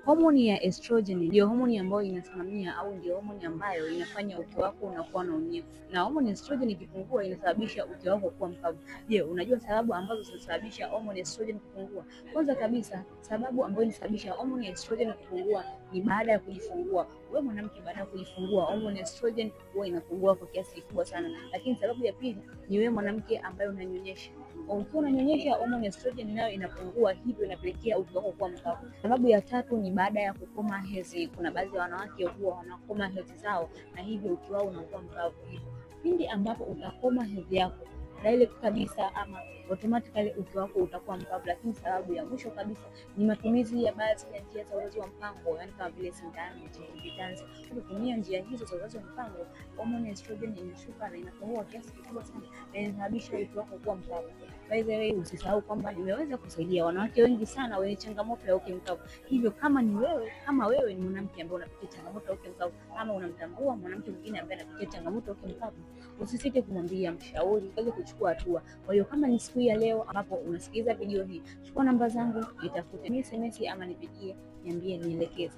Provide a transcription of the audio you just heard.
Homoni ya estrogen ndio homoni ambayo inasimamia au ndio homoni ambayo inafanya uke wako unakuwa na unyevu. Na homoni estrogen ikipungua inasababisha uke wako kuwa mkavu. Je, unajua sababu ambazo zinasababisha homoni estrogen kupungua? Kwanza kabisa, sababu ambayo inasababisha homoni estrogen kupungua ni baada ya kujifungua. Wewe mwanamke, baada ya kujifungua homoni estrogen huwa inapungua kwa kiasi kikubwa sana. Lakini sababu ya pili ni wewe mwanamke ambaye unanyonyesha. Ukiwa unanyonyesha homoni estrogen nayo inapungua, hivyo inapelekea uke wako kuwa mkavu. Sababu ya tatu ni baada ya kukoma hedhi. Kuna baadhi ya wanawake huwa wanakoma hedhi zao na hivyo uke wao unakuwa mkavu. Pindi ambapo utakoma hedhi yako direct kabisa ama automatically uke wako utakuwa mkavu. Lakini sababu ya mwisho kabisa ni matumizi ya baadhi ya njia za uzazi wa mpango, yani kama vile sindano, vitanzi. Ukitumia njia hizo za uzazi wa mpango, homoni estrogen inashuka na inapungua kiasi kikubwa sana na inasababisha uke wako kuwa mkavu. By the way, usisahau kwamba nimeweza kusaidia wanawake wengi sana wenye changamoto ya uke mkavu. Hivyo kama wewe ni mwanamke ambaye unapitia changamoto ya uke mkavu, ama unamtambua mwanamke mwingine ambaye anapitia changamoto ya uke mkavu, usisite kumwambia, mshauri, aweze kuchukua hatua. Kwa hiyo kama ni siku ya leo ambapo unasikiliza video hii, chukua namba zangu, nitafute SMS ama nipigie, niambie, nielekeze.